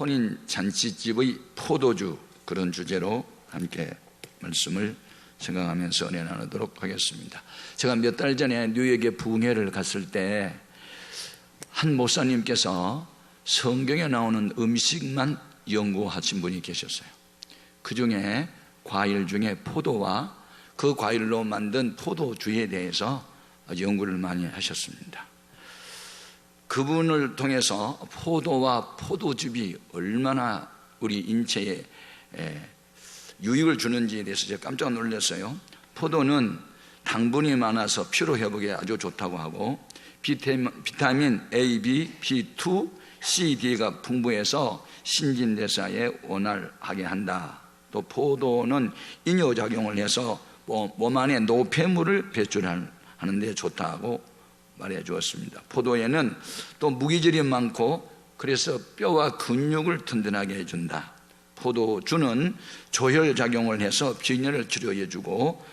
혼인 잔치집의 포도주, 그런 주제로 함께 말씀을 생각하면서 은혜 나누도록 하겠습니다. 제가 몇 달 전에 뉴욕에 부흥회를 갔을 때 한 목사님께서 성경에 나오는 음식만 연구하신 분이 계셨어요. 그 중에 과일 중에 포도와 그 과일로 만든 포도주에 대해서 연구를 많이 하셨습니다. 그분을 통해서 포도와 포도즙이 얼마나 우리 인체에 유익을 주는지에 대해서 제가 깜짝 놀랐어요. 포도는 당분이 많아서 피로 회복에 아주 좋다고 하고 비타민 A, B, B2, C, D가 풍부해서 신진대사에 원활하게 한다. 또 포도는 이뇨작용을 해서 몸 안에 노폐물을 배출하는 데 좋다고 말해 주었습니다. 포도에는 또 무기질이 많고 그래서 뼈와 근육을 튼튼하게 해준다. 포도주는 조혈작용을 해서 빈혈을 치료해 주고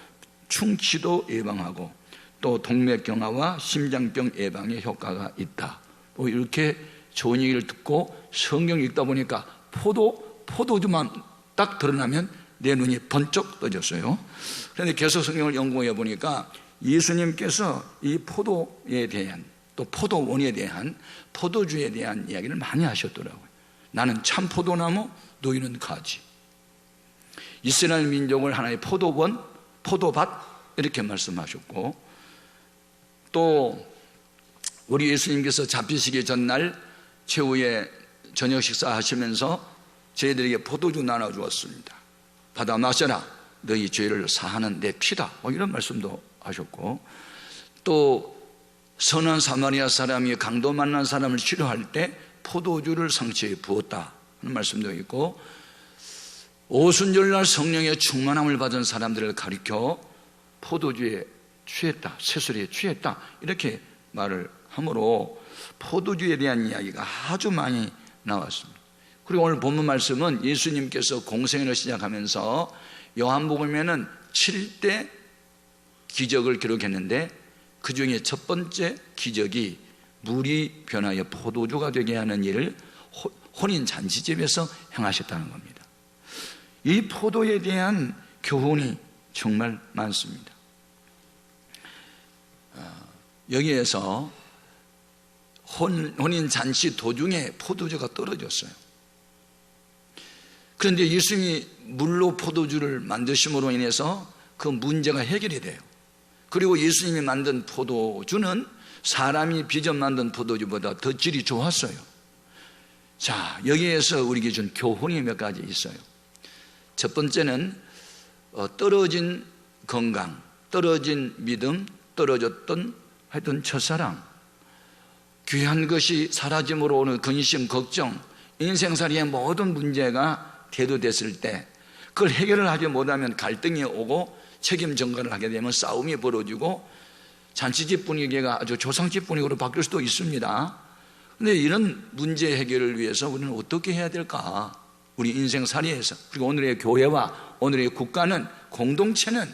충치도 예방하고 또 동맥경화와 심장병 예방에 효과가 있다. 뭐 이렇게 좋은 얘기를 듣고 성경 읽다 보니까 포도주만 딱 드러나면 내 눈이 번쩍 떠졌어요. 그런데 계속 성경을 연구해 보니까 예수님께서 이 포도에 대한, 또 포도원에 대한, 포도주에 대한 이야기를 많이 하셨더라고요. 나는 참 포도나무, 너희는 가지. 이스라엘 민족을 하나의 포도원, 포도밭 이렇게 말씀하셨고, 또 우리 예수님께서 잡히시기 전날 최후의 저녁 식사하시면서 저희들에게 포도주 나눠주었습니다. 받아 마셔라, 너희 죄를 사하는 내 피다. 이런 말씀도 하셨고, 또 선한 사마리아 사람이 강도 만난 사람을 치료할 때 포도주를 상처에 부었다 하는 말씀도 있고, 오순절날 성령의 충만함을 받은 사람들을 가리켜 포도주에 취했다, 세술에 취했다 이렇게 말을 하므로 포도주에 대한 이야기가 아주 많이 나왔습니다. 그리고 오늘 본문 말씀은 예수님께서 공생애를 시작하면서 요한복음에는 7대 기적을 기록했는데 그 중에 첫 번째 기적이 물이 변하여 포도주가 되게 하는 일을 혼인 잔치집에서 행하셨다는 겁니다. 이 포도에 대한 교훈이 정말 많습니다. 여기에서 혼인 잔치 도중에 포도주가 떨어졌어요. 그런데 예수님이 물로 포도주를 만드심으로 인해서 그 문제가 해결이 돼요. 그리고 예수님이 만든 포도주는 사람이 빚어 만든 포도주보다 더 질이 좋았어요. 자, 여기에서 우리에게 준 교훈이 몇 가지 있어요. 첫 번째는 떨어진 건강, 떨어진 믿음, 떨어졌던 하여튼 첫사랑, 귀한 것이 사라짐으로 오는 근심, 걱정, 인생살이의 모든 문제가 대두됐을 때 그걸 해결을 하지 못하면 갈등이 오고 책임 전가를 하게 되면 싸움이 벌어지고 잔치집 분위기가 아주 조상집 분위기로 바뀔 수도 있습니다. 그런데 이런 문제 해결을 위해서 우리는 어떻게 해야 될까? 우리 인생살이에서, 그리고 오늘의 교회와 오늘의 국가는, 공동체는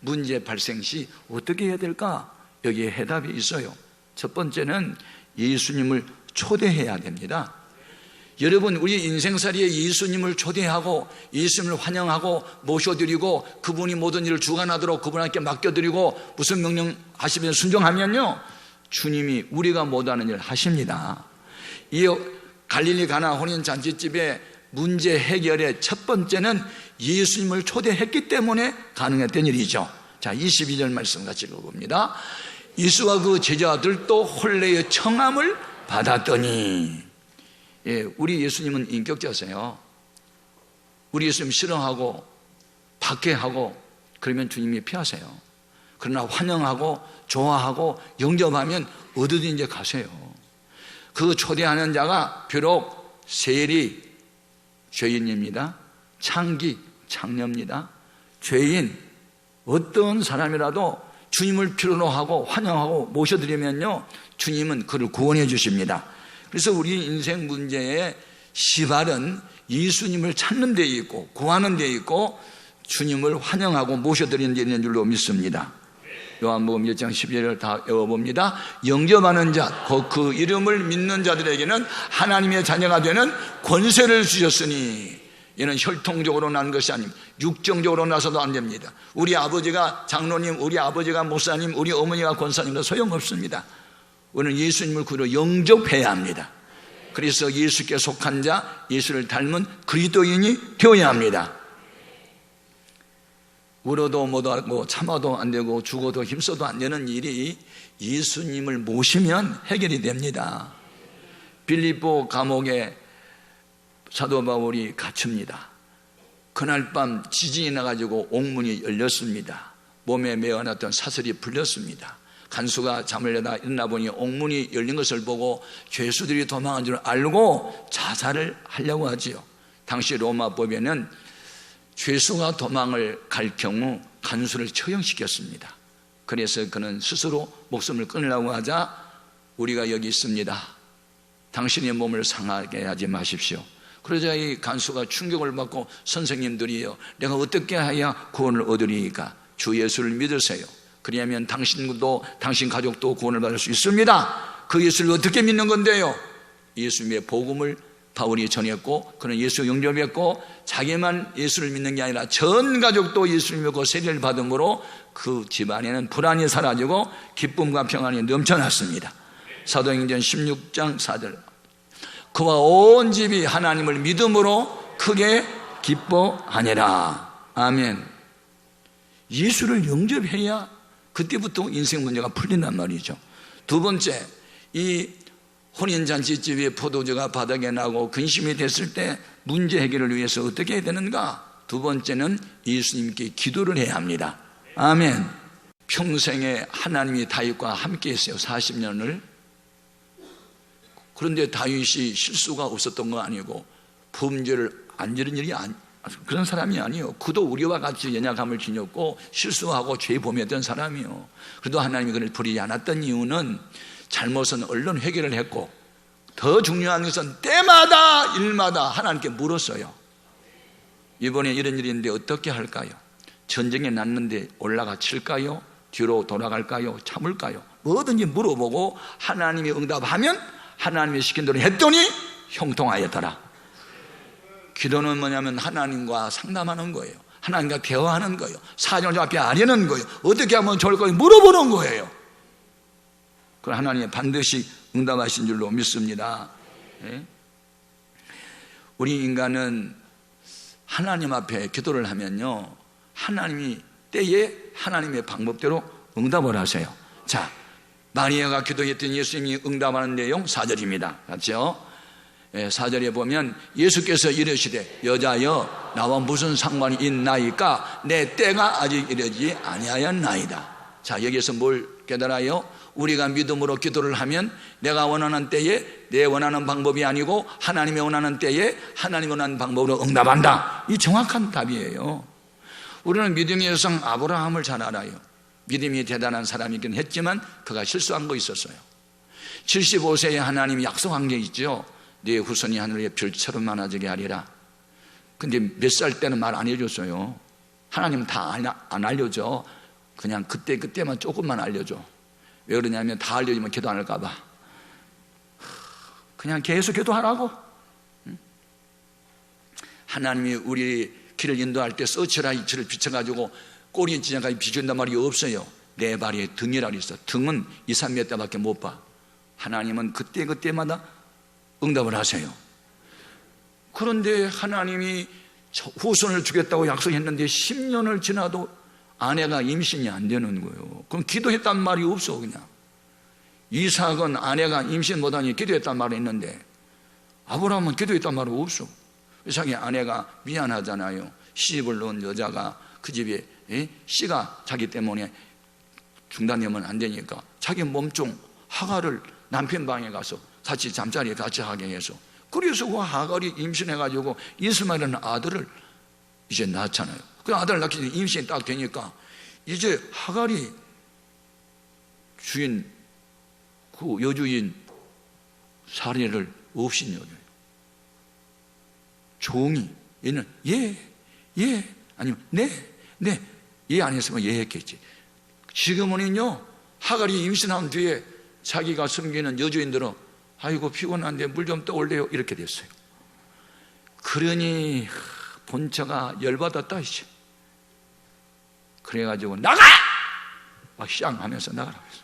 문제 발생 시 어떻게 해야 될까? 여기에 해답이 있어요. 첫 번째는 예수님을 초대해야 됩니다. 여러분, 우리 인생살이에 예수님을 초대하고 예수님을 환영하고 모셔드리고 그분이 모든 일을 주관하도록 그분께 맡겨드리고 무슨 명령 하시면 순종하면요, 주님이 우리가 못하는 일을 하십니다. 이 갈릴리 가나 혼인 잔치집의 문제 해결의 첫 번째는 예수님을 초대했기 때문에 가능했던 일이죠. 자, 22절 말씀 같이 읽어봅니다. 예수와 그 제자들도 혼례의 청함을 받았더니. 예, 우리 예수님은 인격자세요. 우리 예수님 싫어하고 박해하고 그러면 주님이 피하세요. 그러나 환영하고 좋아하고 영접하면 어디든지 가세요. 그 초대하는 자가 비록 세리, 죄인입니다. 창기, 창녀입니다. 죄인, 어떤 사람이라도 주님을 필요로 하고 환영하고 모셔드리면요, 주님은 그를 구원해 주십니다. 그래서 우리 인생 문제의 시발은 예수님을 찾는 데 있고 구하는 데 있고 주님을 환영하고 모셔드리는 데 있는 줄로 믿습니다. 요한복음 1장 12절을 다 외워봅니다. 영접하는 자, 곧 그 이름을 믿는 자들에게는 하나님의 자녀가 되는 권세를 주셨으니, 이는 혈통적으로 난 것이 아님 육정적으로 나서도 안 됩니다. 우리 아버지가 장로님, 우리 아버지가 목사님, 우리 어머니가 권사님도 소용없습니다. 우리는 예수님을 그로 영접해야 합니다. 그래서 예수께 속한 자, 예수를 닮은 그리스도인이 되어야 합니다. 울어도 못하고 참아도 안 되고 죽어도 힘써도 안 되는 일이 예수님을 모시면 해결이 됩니다. 빌립보 감옥에 사도 바울이 갇힙니다. 그날 밤 지진이 나가지고 옥문이 열렸습니다. 몸에 매어놨던 사슬이 풀렸습니다. 간수가 잠을 자다 일어나 보니 옥문이 열린 것을 보고 죄수들이 도망한 줄 알고 자살을 하려고 하지요. 당시 로마법에는 죄수가 도망을 갈 경우 간수를 처형시켰습니다. 그래서 그는 스스로 목숨을 끊으려고 하자, 우리가 여기 있습니다, 당신의 몸을 상하게 하지 마십시오. 그러자 이 간수가 충격을 받고, 선생님들이요, 내가 어떻게 해야 구원을 얻으리까? 주 예수를 믿으세요. 그리하면 당신도 당신 가족도 구원을 받을 수 있습니다. 그 예수를 어떻게 믿는 건데요? 예수님의 복음을 바울이 전했고, 그는 예수 영접했고, 자기만 예수를 믿는 게 아니라 전 가족도 예수를 믿고 세례를 받음으로 그 집안에는 불안이 사라지고 기쁨과 평안이 넘쳐났습니다. 사도행전 16장 4절, 그와 온 집이 하나님을 믿음으로 크게 기뻐하니라. 아멘. 예수를 영접해야 그때부터 인생 문제가 풀린단 말이죠. 두 번째, 이 혼인잔치집에 포도주가 바닥에 나고 근심이 됐을 때 문제 해결을 위해서 어떻게 해야 되는가? 두 번째는 예수님께 기도를 해야 합니다. 아멘. 평생에 하나님이 다윗과 함께 했어요. 40년을. 그런데 다윗이 실수가 없었던 건 아니고 범죄를 안 저런 일이 그런 사람이 아니에요. 그도 우리와 같이 연약함을 지녔고 실수하고 죄 범했던 사람이요. 그래도 하나님이 그를 버리지 않았던 이유는 잘못은 얼른 해결을 했고, 더 중요한 것은 때마다 일마다 하나님께 물었어요. 이번에 이런 일인데 어떻게 할까요? 전쟁에 났는데 올라가 칠까요? 뒤로 돌아갈까요? 참을까요? 뭐든지 물어보고 하나님이 응답하면 하나님이 시킨 대로 했더니 형통하였더라. 기도는 뭐냐면 하나님과 상담하는 거예요. 하나님과 대화하는 거예요. 사정을 앞에 아려는 거예요. 어떻게 하면 좋을까요? 물어보는 거예요. 그럼 하나님이 반드시 응답하신 줄로 믿습니다. 우리 인간은 하나님 앞에 기도를 하면요, 하나님이 때에 하나님의 방법대로 응답을 하세요. 자, 마리아가 기도했더니 예수님이 응답하는 내용 4절입니다. 맞죠? 4절에 보면 예수께서 이르시되 여자여 나와 무슨 상관이 있나이까? 내 때가 아직 이르지 아니하였나이다. 자, 여기서 뭘 깨달아요? 우리가 믿음으로 기도를 하면 내가 원하는 때에 내 원하는 방법이 아니고 하나님이 원하는 때에 하나님이 원하는 방법으로 응답한다. 이 정확한 답이에요. 우리는 믿음의 여성 아브라함을 잘 알아요. 믿음이 대단한 사람이긴 했지만 그가 실수한 거 있었어요. 75세에 하나님이 약속한 게 있죠. 네 후손이 하늘의 별처럼 많아지게 하리라. 근데 몇 살 때는 말 안 해줬어요. 하나님은 다 안 알려줘. 그냥 그때만 조금만 알려줘. 왜 그러냐면 다 알려주면 기도 안 할까 봐. 그냥 계속 기도하라고. 하나님이 우리 길을 인도할 때 서치라이트를 비춰가지고 꼬리 지나까지 비춘단 말이 없어요. 내 발에 등이라 그랬어. 등은 2, 3몇 대밖에 못 봐. 하나님은 그때마다 응답을 하세요. 그런데 하나님이 후손을 주겠다고 약속했는데 10년을 지나도 아내가 임신이 안 되는 거예요. 그럼 기도했단 말이 없어. 그냥 이삭은 아내가 임신 못하니 기도했단 말이 있는데 아브라함은 기도했단 말이 없어. 이삭의 아내가 미안하잖아요. 시집을 넣은 여자가 그 집에 씨가 자기 때문에 중단되면 안 되니까 자기 몸종 하갈을 남편 방에 가서 같이 잠자리에 같이 하게 해서, 그래서 그 하갈이 임신해가지고 이스마엘이라는 아들을 이제 낳았잖아요. 그 아들을 낳기 전에 임신이 딱 되니까 이제 하갈이 주인, 그 여주인 사례를 없인 여자예요. 종이, 얘는 예 아니면 네 예 안 했으면 예 했겠지. 지금은요, 하갈이 임신한 뒤에 자기가 섬기는 여주인들은 아이고 피곤한데 물 좀 떠올래요 이렇게 됐어요. 그러니 본처가 열받았다 이제. 그래가지고 나가! 막 샹 하면서 나가라고 했어요.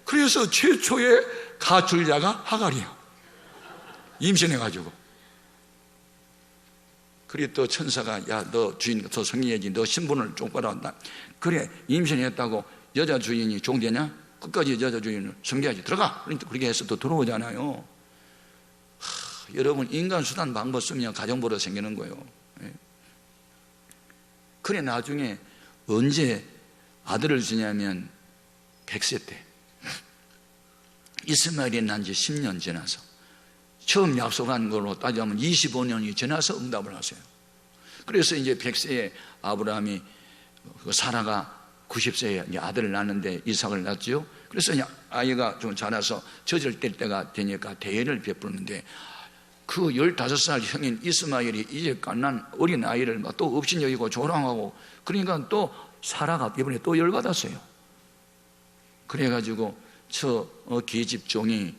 그래서 최초의 가출자가 하갈이에요. 임신해가지고. 그래 또 천사가 야 너 주인 더 성의해야지, 너 신분을 똑바로 한다. 그래 임신했다고 여자 주인이 종되냐? 끝까지 여자 주인을 섬겨야지. 들어가. 그렇게 해서 또 들어오잖아요. 여러분 인간 수단 방법 쓰면 가정보로 생기는 거예요. 그래 나중에 언제 아들을 주냐면 100세 때 이스마엘이 난 지 10년 지나서 처음 약속한 걸로 따지면 25년이 지나서 응답을 하세요. 그래서 이제 100세에 아브라함이 사라가 90세에 이제 아들을 낳는데 이삭을 낳지요. 그래서 아이가 좀 자라서 젖을 뗄 때가 되니까 대회를 베푸는데 그 15살 형인 이스마엘이 이제 갓난 어린 아이를 또 업신여기고 조랑하고 그러니까 또 사라가 이번에 또 열받았어요. 그래가지고 저 계집종이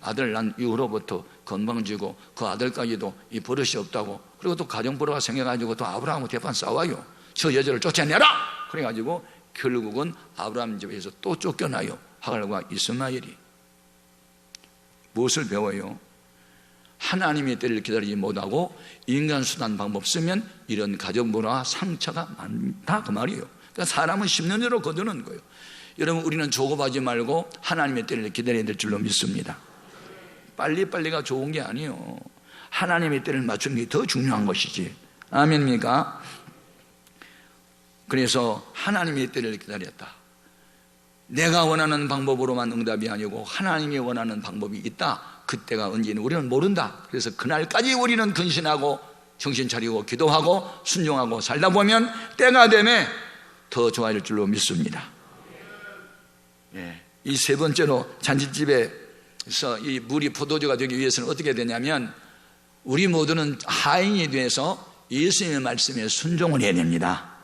아들 난 이후로부터 건방지고 그 아들까지도 이 버릇이 없다고, 그리고 또 가정불화가 생겨가지고 또 아브라함하고 대판 싸워요. 저 여자를 쫓아내라! 그래가지고 결국은 아브라함 집에서 또 쫓겨나요. 하갈과 이스마엘이. 무엇을 배워요? 하나님의 때를 기다리지 못하고 인간 수단 방법 쓰면 이런 가정불화와 상처가 많다 그 말이에요. 그러니까 사람은 10년으로 거두는 거예요. 여러분 우리는 조급하지 말고 하나님의 때를 기다려야 될 줄로 믿습니다. 빨리빨리가 좋은 게 아니에요. 하나님의 때를 맞추는 게 더 중요한 것이지. 아멘입니까? 그래서 하나님의 때를 기다렸다. 내가 원하는 방법으로만 응답이 아니고 하나님이 원하는 방법이 있다. 그때가 언제는 우리는 모른다. 그래서 그날까지 우리는 근신하고 정신 차리고 기도하고 순종하고 살다 보면 때가 되면 더 좋아질 줄로 믿습니다. 이 세 번째로 잔치집에서 이 물이 포도주가 되기 위해서는 어떻게 되냐면 우리 모두는 하인이 돼서 예수님의 말씀에 순종을 해야 됩니다.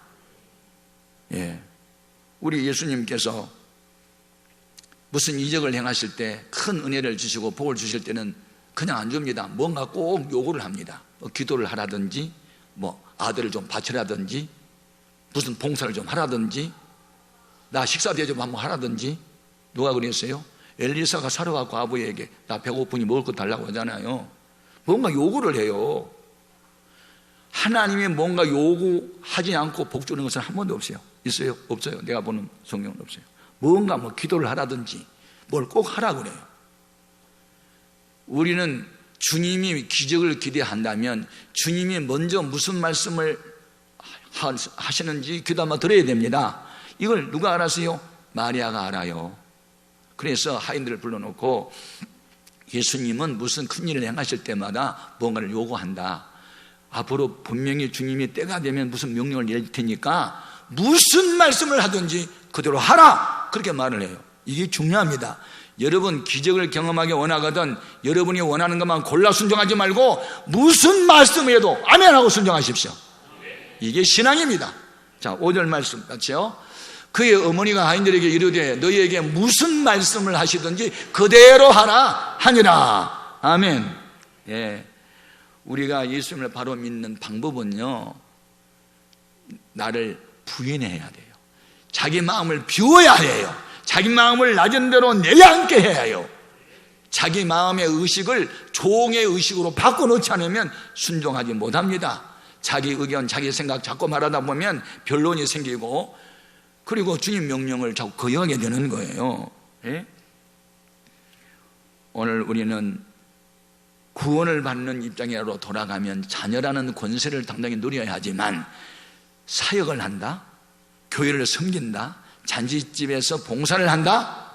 우리 예수님께서 무슨 이적을 행하실 때 큰 은혜를 주시고 복을 주실 때는 그냥 안 줍니다. 뭔가 꼭 요구를 합니다. 기도를 하라든지 아들을 좀 바치라든지 무슨 봉사를 좀 하라든지 나 식사 대접 한번 하라든지. 누가 그랬어요? 엘리사가 사르와 과부에게 나 배고프니 먹을 거 달라고 하잖아요. 뭔가 요구를 해요. 하나님이 뭔가 요구하지 않고 복 주는 것은 한 번도 없어요. 있어요? 없어요. 내가 보는 성경은 없어요. 뭔가 기도를 하라든지 뭘 꼭 하라 그래요. 우리는 주님이 기적을 기대한다면 주님이 먼저 무슨 말씀을 하시는지 귀담아 들어야 됩니다. 이걸 누가 알았어요? 마리아가 알아요. 그래서 하인들을 불러놓고 예수님은 무슨 큰 일을 행하실 때마다 뭔가를 요구한다. 앞으로 분명히 주님이 때가 되면 무슨 명령을 내릴 테니까 무슨 말씀을 하든지 그대로 하라. 그렇게 말을 해요. 이게 중요합니다. 여러분 기적을 경험하기 원하거든 여러분이 원하는 것만 골라 순종하지 말고 무슨 말씀을 해도 아멘하고 순종하십시오. 이게 신앙입니다. 자, 5절 말씀 같이요. 그의 어머니가 하인들에게 이르되 너희에게 무슨 말씀을 하시든지 그대로 하라 하니라. 아멘. 우리가 예수님을 바로 믿는 방법은요, 나를 부인해야 돼요. 자기 마음을 비워야 해요. 자기 마음을 낮은 대로 내려앉게 해야 해요. 자기 마음의 의식을 종의 의식으로 바꿔놓지 않으면 순종하지 못합니다. 자기 의견, 자기 생각 자꾸 말하다 보면 변론이 생기고 그리고 주님 명령을 자꾸 거역하게 되는 거예요. 오늘 우리는 구원을 받는 입장으로 돌아가면 자녀라는 권세를 당당히 누려야 하지만 사역을 한다, 교회를 섬긴다, 잔치집에서 봉사를 한다?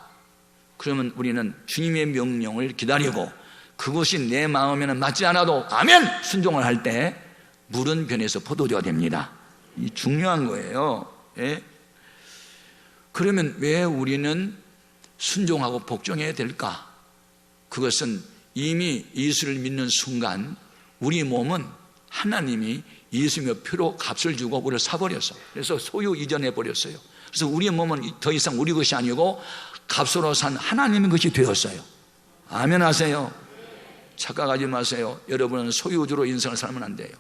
그러면 우리는 주님의 명령을 기다리고 그것이 내 마음에는 맞지 않아도 아멘! 순종을 할 때 물은 변해서 포도주가 됩니다. 이 중요한 거예요. 그러면 왜 우리는 순종하고 복종해야 될까? 그것은 이미 예수를 믿는 순간 우리 몸은 하나님이 예수님의 피로 값을 주고 우리를 사버렸어. 그래서 소유 이전해 버렸어요. 그래서 우리의 몸은 더 이상 우리 것이 아니고 값으로 산 하나님의 것이 되었어요. 아멘 하세요. 착각하지 마세요. 여러분은 소유주로 인생을 살면 안 돼요.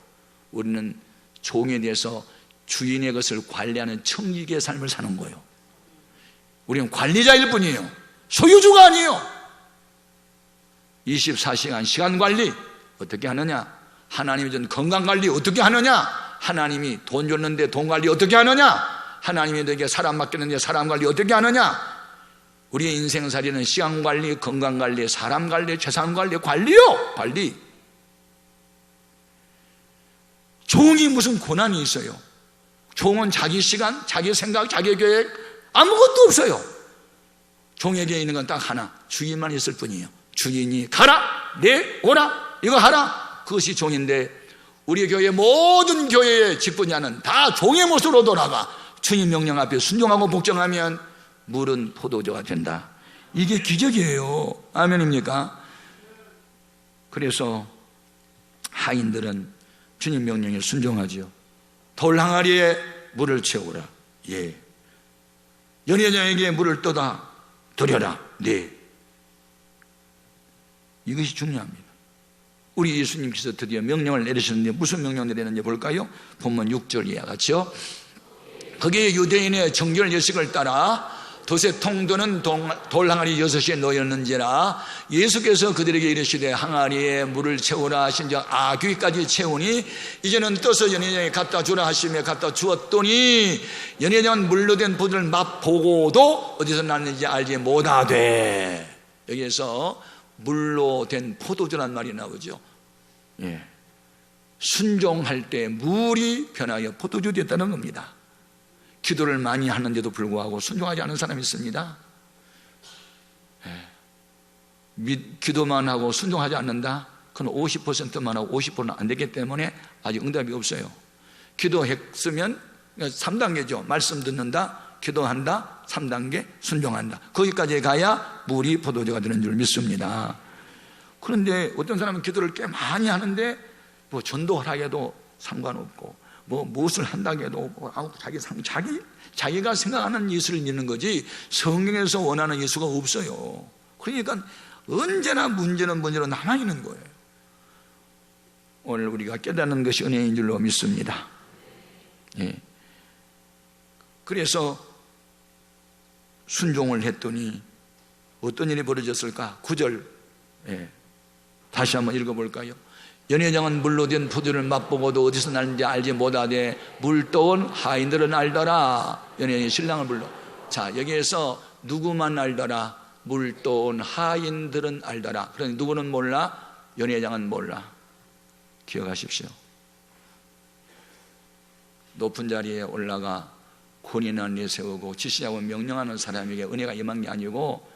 우리는 종에 대해서 주인의 것을 관리하는 청지기의 삶을 사는 거예요. 우리는 관리자일 뿐이에요. 소유주가 아니에요. 24시간 시간 관리 어떻게 하느냐? 하나님이 준 건강 관리 어떻게 하느냐? 하나님이 돈 줬는데 돈 관리 어떻게 하느냐? 하나님이 너에게 사람 맡겼는데 사람 관리 어떻게 하느냐? 우리의 인생살이는 시간 관리, 건강 관리, 사람 관리, 재산 관리, 관리요! 관리. 종이 무슨 고난이 있어요? 종은 자기 시간, 자기 생각, 자기 계획 아무것도 없어요. 종에게 있는 건 딱 하나, 주인만 있을 뿐이에요. 주인이 가라, 네, 오라, 이거 하라. 그것이 종인데 우리 교회 모든 교회의 직분자는 다 종의 모습으로 돌아가 주님 명령 앞에 순종하고 복종하면 물은 포도주가 된다. 이게 기적이에요. 아멘입니까? 그래서 하인들은 주님 명령에 순종하죠. 돌 항아리에 물을 채우라. 예. 연회장에게 물을 떠다 드려라. 네. 이것이 중요합니다. 우리 예수님께서 드디어 명령을 내리셨는데 무슨 명령 내리는지 볼까요? 본문 6절 이하 같이요. 거기에 유대인의 정결 예식을 따라 돛에 통도는 돌 항아리 6에 놓였는지라 예수께서 그들에게 이르시되 항아리에 물을 채우라 하신즉 아귀까지 채우니 이제는 떠서 연회장에 갖다 주라 하시며 갖다 주었더니 연회장은 물로 된 포도를 맛보고도 어디서 났는지 알지 못하되. 여기에서 물로 된 포도주란 말이 나오죠. 예. 순종할 때 물이 변하여 포도주 됐다는 겁니다. 기도를 많이 하는데도 불구하고 순종하지 않은 사람이 있습니다. 예. 기도만 하고 순종하지 않는다? 그건 50%만 하고 50%는 안 되기 때문에 아직 응답이 없어요. 기도했으면 3단계죠. 말씀 듣는다, 기도한다, 3단계 순종한다. 거기까지 가야 물이 포도주가 되는 줄 믿습니다. 그런데 어떤 사람은 기도를 꽤 많이 하는데 뭐 전도하라 해도 상관없고 뭐 무엇을 한다고 해도 자기가 생각하는 예수를 믿는 거지 성경에서 원하는 예수가 없어요. 그러니까 언제나 문제는 문제로 남아있는 거예요. 오늘 우리가 깨닫는 것이 은혜인 줄로 믿습니다. 예. 그래서 순종을 했더니 어떤 일이 벌어졌을까? 9절 예. 다시 한번 읽어볼까요? 연회장은 물로 된 포도를 맛보고도 어디서 났는지 알지 못하되 물 떠온 하인들은 알더라. 연회장이 신랑을 불러. 자, 여기에서 누구만 알더라? 물 떠온 하인들은 알더라. 그러니 누구는 몰라? 연회장은 몰라. 기억하십시오. 높은 자리에 올라가 권위는 내세우고 지시하고 명령하는 사람에게 은혜가 임한 게 아니고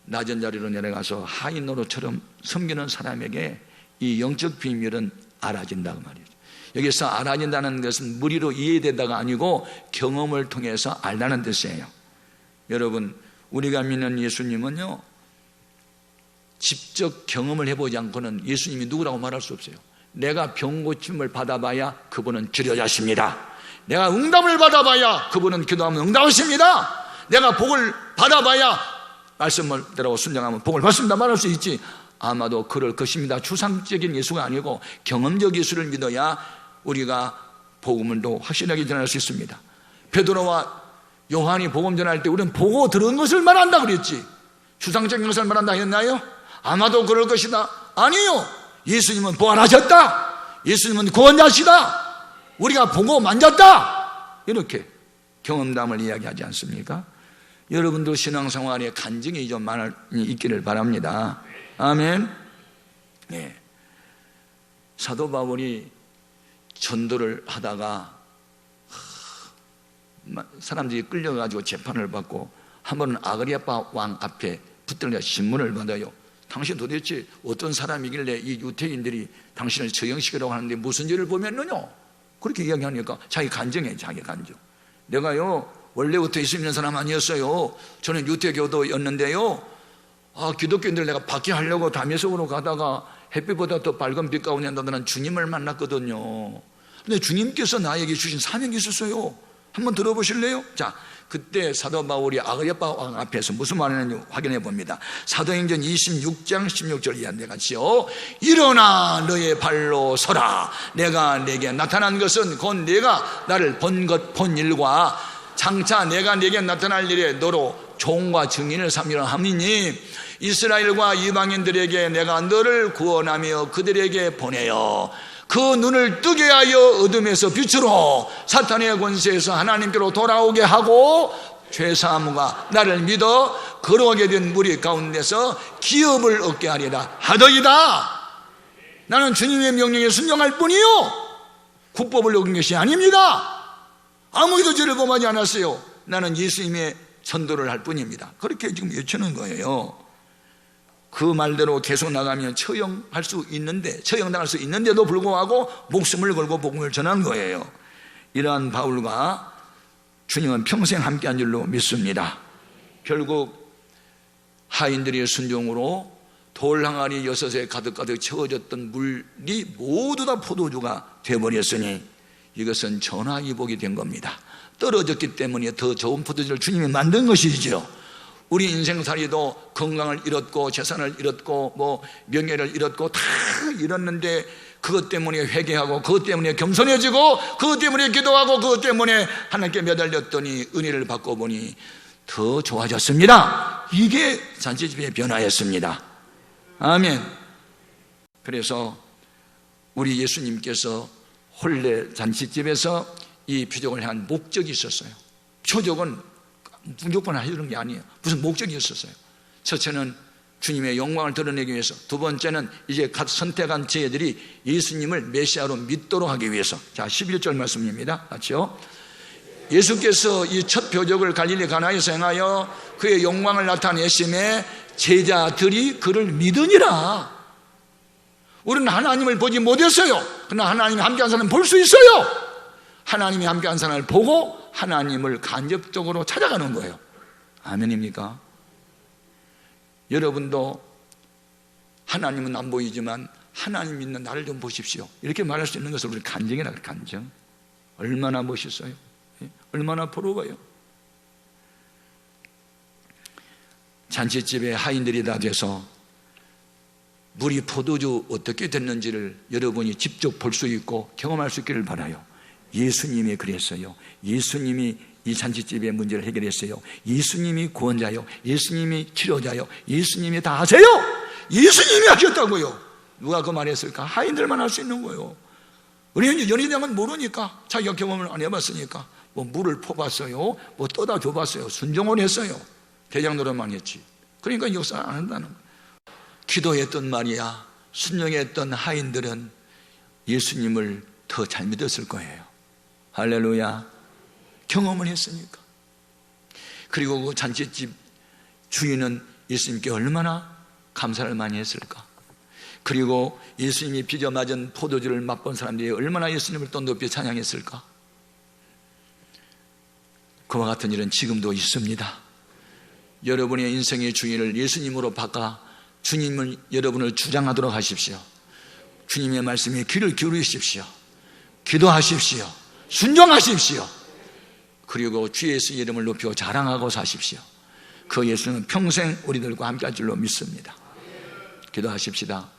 낮은 자리로 내려가서 하인 노릇처럼 섬기는 사람에게 이 영적 비밀은 알아진다고 말이죠. 여기서 알아진다는 것은 무리로 이해된다가 아니고 경험을 통해서 알다는 뜻이에요. 여러분, 우리가 믿는 예수님은요 직접 경험을 해보지 않고는 예수님이 누구라고 말할 수 없어요. 내가 병 고침을 받아봐야 그분은 치료자십니다. 내가 응답을 받아봐야 그분은 기도하면 응답하십니다. 내가 복을 받아봐야 말씀을 대로 순종하면 복을 받습니다 말할 수 있지. 아마도 그럴 것입니다. 추상적인 예수가 아니고 경험적 예수를 믿어야 우리가 복음을 또 확실하게 전할 수 있습니다. 베드로와 요한이 복음 전할 때 우리는 보고 들은 것을 말한다 그랬지 추상적인 것을 말한다 했나요? 아마도 그럴 것이다. 아니요. 예수님은 부활하셨다. 예수님은 구원자시다. 우리가 보고 만졌다. 이렇게 경험담을 이야기하지 않습니까? 여러분도 신앙생활에 간증이 좀 많이 있기를 바랍니다. 아멘. 네. 사도 바울이 전도를 하다가 사람들이 끌려가지고 재판을 받고 한 번은 아그리아파 왕 앞에 붙들려 신문을 받아요. 당신 도대체 어떤 사람이길래 이 유태인들이 당신을 처형시키라고 하는데 무슨 죄를 범했느냐? 그렇게 이야기하니까 자기 간증해. 자기 간증. 내가요 원래부터 예수 믿는 사람 아니었어요. 저는 유태교도였는데요 기독교인들 내가 밖에 하려고 담에석으로 가다가 햇빛보다 더 밝은 빛 가운데 나는 주님을 만났거든요. 근데 주님께서 나에게 주신 사명이 있었어요. 한번 들어보실래요? 자, 그때 사도 바울이 아그리파 왕 앞에서 무슨 말을 했는지 확인해 봅니다. 사도행전 26장 16절 이하인데 같이요. 일어나 너의 발로 서라. 내가 내게 나타난 것은 곧 내가 나를 본 일과 장차 내가 내게 나타날 일에 너로 종과 증인을 삼으려 함이니 이스라엘과 이방인들에게 내가 너를 구원하며 그들에게 보내어 그 눈을 뜨게 하여 어둠에서 빛으로 사탄의 권세에서 하나님께로 돌아오게 하고 죄사함과 나를 믿어 거룩하게 된 무리 가운데서 기업을 얻게 하리라 하더이다. 나는 주님의 명령에 순종할 뿐이요 국법을 어긴 것이 아닙니다. 아무도 저를 범하지 않았어요. 나는 예수님의 전도를 할 뿐입니다. 그렇게 지금 외치는 거예요. 그 말대로 계속 나가면 처형당할 수 있는데도 불구하고 목숨을 걸고 복음을 전한 거예요. 이러한 바울과 주님은 평생 함께한 줄로 믿습니다. 결국 하인들의 순종으로 돌 항아리 6에 가득가득 채워졌던 물이 모두 다 포도주가 되어버렸으니 이것은 전화위복이 된 겁니다. 떨어졌기 때문에 더 좋은 포도주를 주님이 만든 것이죠. 우리 인생살이도 건강을 잃었고 재산을 잃었고 명예를 잃었고 다 잃었는데 그것 때문에 회개하고 그것 때문에 겸손해지고 그것 때문에 기도하고 그것 때문에 하나님께 매달렸더니 은혜를 받고 보니 더 좋아졌습니다. 이게 잔치집의 변화였습니다. 아멘. 그래서 우리 예수님께서 혼례 잔치집에서 이 표적을 한 목적이 있었어요. 표적은 무조건 하려는 게 아니에요. 무슨 목적이 있었어요. 첫째는 주님의 영광을 드러내기 위해서, 두 번째는 이제 갓 선택한 제자들이 예수님을 메시아로 믿도록 하기 위해서. 자, 11절 말씀입니다. 같이요. 예수께서 이 첫 표적을 갈릴리 가나에서 행하여 그의 영광을 나타내심에 제자들이 그를 믿으니라. 우리는 하나님을 보지 못했어요. 그러나 하나님이 함께한 사람은 볼 수 있어요. 하나님이 함께한 사람을 보고 하나님을 간접적으로 찾아가는 거예요. 아멘입니까? 여러분도 하나님은 안 보이지만 하나님 믿는 나를 좀 보십시오. 이렇게 말할 수 있는 것을 우리 간증이라 그래요. 간증. 얼마나 멋있어요. 얼마나 부러워요. 잔치집에 하인들이 다 돼서 물이 포도주 어떻게 됐는지를 여러분이 직접 볼 수 있고 경험할 수 있기를 바라요. 예수님이 그랬어요. 예수님이 이 잔치집의 문제를 해결했어요. 예수님이 구원자요, 예수님이 치료자요, 예수님이 다 하세요. 예수님이 하셨다고요. 누가 그 말했을까? 하인들만 할 수 있는 거예요. 우리는 연희장은 모르니까, 자기가 경험을 안 해봤으니까 물을 퍼봤어요, 떠다 줘봤어요, 순종을 했어요. 대장노릇만 했지. 그러니까 역사 안 한다는 거예요. 기도했던 말이야, 순종했던 하인들은 예수님을 더 잘 믿었을 거예요. 할렐루야. 경험을 했으니까. 그리고 그 잔치집 주인은 예수님께 얼마나 감사를 많이 했을까. 그리고 예수님이 빚어 맞은 포도주를 맛본 사람들이 얼마나 예수님을 또 높이 찬양했을까. 그와 같은 일은 지금도 있습니다. 여러분의 인생의 주인을 예수님으로 바꿔 주님을 여러분을 주장하도록 하십시오. 주님의 말씀에 귀를 기울이십시오. 기도하십시오. 순종하십시오. 그리고 주 예수의 이름을 높여 자랑하고 사십시오. 그 예수는 평생 우리들과 함께 할 줄로 믿습니다. 기도하십시다.